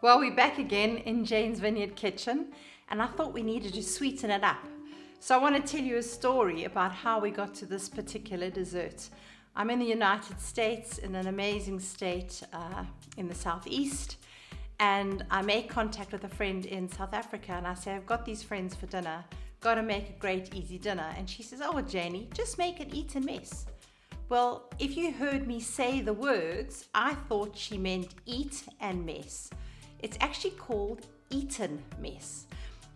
Well, we're back again in Jane's Vineyard kitchen, and I thought we needed to sweeten it up. So I want to tell you a story about how we got to this particular dessert. I'm in the United States, in an amazing state in the southeast, and I make contact with a friend in South Africa, and I say, I've got these friends for dinner, got to make a great easy dinner. And she says, oh, Janie, just make an Eton Mess. Well, if you heard me say the words, I thought she meant eat and mess. It's actually called Eton Mess.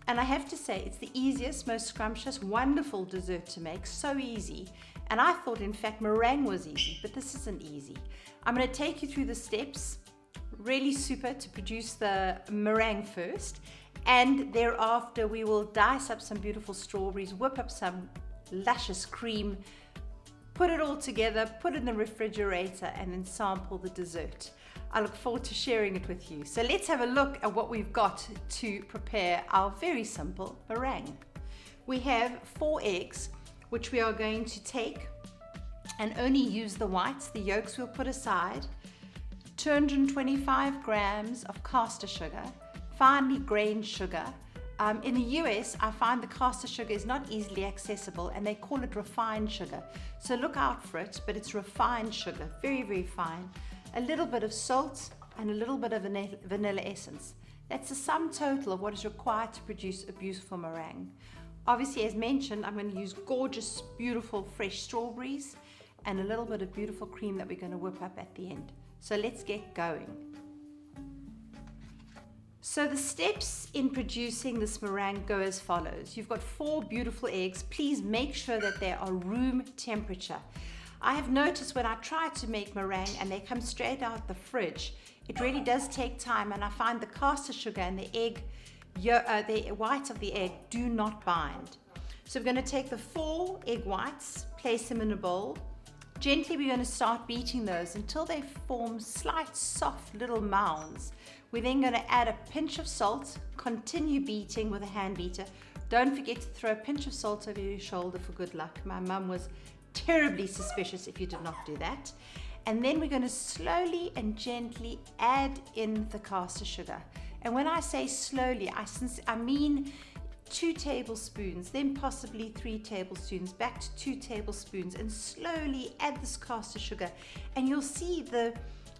And I have to say, it's the easiest, most scrumptious, wonderful dessert to make, so easy. And I thought, in fact, meringue was easy, but this isn't easy. I'm going to take you through the steps, really super, to produce the meringue first. And thereafter, we will dice up some beautiful strawberries, whip up some luscious cream, put it all together, put it in the refrigerator, and then sample the dessert. I look forward to sharing it with you. So let's have a look at what we've got to prepare our very simple meringue. We have 4 eggs, which we are going to take and only use the whites. The yolks we'll put aside. 225 grams of castor sugar, finely grained sugar. In the US, I find the castor sugar is not easily accessible, and they call it refined sugar. So look out for it, but it's refined sugar, very, very fine. A little bit of salt and a little bit of vanilla essence. That's the sum total of what is required to produce a beautiful meringue. Obviously, as mentioned, I'm going to use gorgeous, beautiful, fresh strawberries and a little bit of beautiful cream that we're going to whip up at the end. So let's get going. So the steps in producing this meringue go as follows. You've got 4 beautiful eggs. Please make sure that they are room temperature. I have noticed when I try to make meringue and they come straight out the fridge, it really does take time, and I find the castor sugar and the egg, the white of the egg do not bind. So we're going to take the 4 egg whites, place them in a bowl. Gently we're going to start beating those until they form slight, soft little mounds. We're then going to add a pinch of salt, continue beating with a hand beater. Don't forget to throw a pinch of salt over your shoulder for good luck. My mum was terribly suspicious if you did not do that. And then we're going to slowly and gently add in the castor sugar. And when I say slowly, I mean 2 tablespoons, then possibly 3 tablespoons, back to 2 tablespoons, and slowly add this castor sugar. And you'll see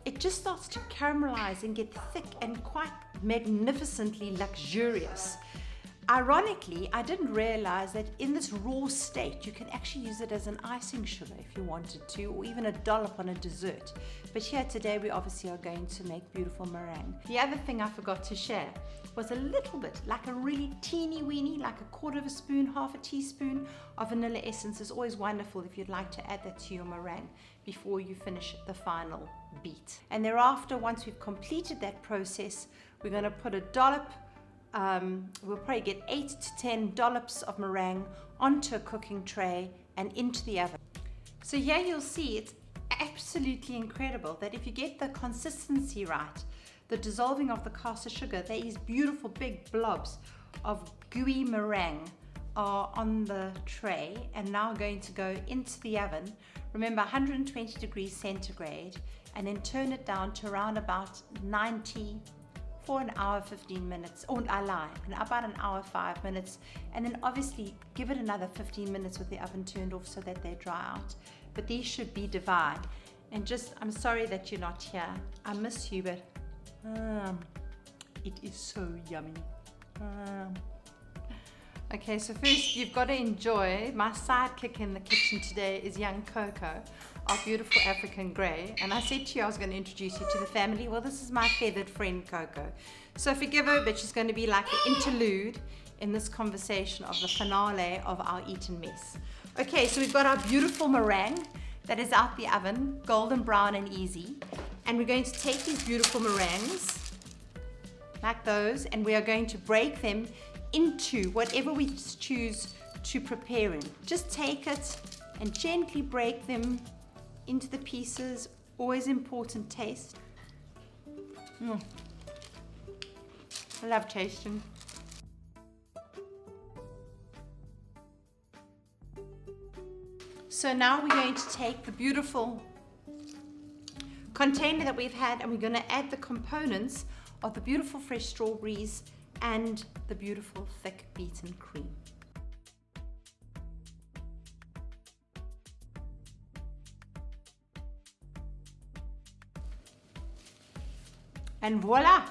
it just starts to caramelize and get thick and quite magnificently luxurious. Ironically, I didn't realize that in this raw state, you can actually use it as an icing sugar if you wanted to, or even a dollop on a dessert. But here today, we obviously are going to make beautiful meringue. The other thing I forgot to share was a little bit, like a really teeny weeny, like a 1/4 spoon, 1/2 teaspoon of vanilla essence is always wonderful if you'd like to add that to your meringue before you finish the final beat. And thereafter, once we've completed that process, we're going to put a dollop, we'll probably get 8 to 10 dollops of meringue onto a cooking tray and into the oven. So here you'll see it's absolutely incredible that if you get the consistency right, the dissolving of the castor sugar, these beautiful big blobs of gooey meringue are on the tray and now going to go into the oven. Remember, 120 degrees centigrade, and then turn it down to around about 90 for an hour 15 minutes, or I lie, about an hour 5 minutes, and then obviously give it another 15 minutes with the oven turned off so that they dry out. But these should be divine. And just, I'm sorry that you're not here. I miss you, but it is so yummy. Okay, so first you've got to enjoy, my sidekick in the kitchen today is young Coco, our beautiful African grey. And I said to you I was going to introduce you to the family. Well, this is my feathered friend Coco. So forgive her, but she's going to be like an interlude in this conversation of the finale of our Eton Mess. Okay, so we've got our beautiful meringue that is out the oven, golden brown and easy. And we're going to take these beautiful meringues, like those, and we are going to break them into whatever we choose to prepare in. Just take it and gently break them into the pieces. Always important taste. I love tasting. So now we're going to take the beautiful container that we've had, and we're going to add the components of the beautiful fresh strawberries and the beautiful thick beaten cream. And voila,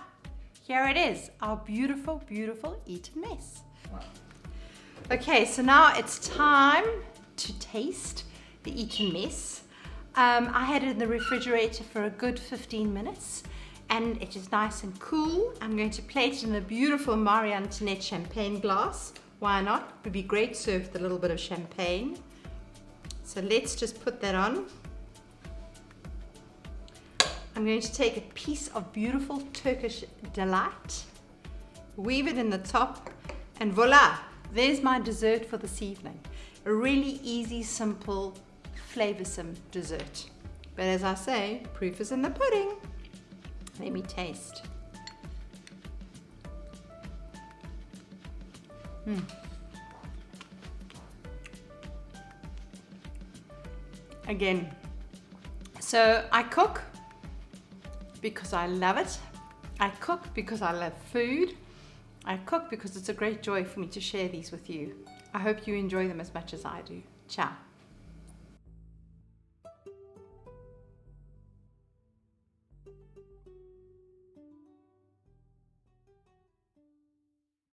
here it is, our beautiful, beautiful Eton Mess. Wow. Okay, so now it's time to taste the Eton Mess. I had it in the refrigerator for a good 15 minutes and it is nice and cool. I'm going to plate it in a beautiful Marie Antoinette champagne glass. Why not? It would be great served with a little bit of champagne. So let's just put that on. I'm going to take a piece of beautiful Turkish delight, weave it in the top, and voila, there's my dessert for this evening. A really easy, simple, flavoursome dessert. But as I say, proof is in the pudding. Let me taste. Again, so I cook because I love it. I cook because I love food. I cook because it's a great joy for me to share these with you. I hope you enjoy them as much as I do. Ciao.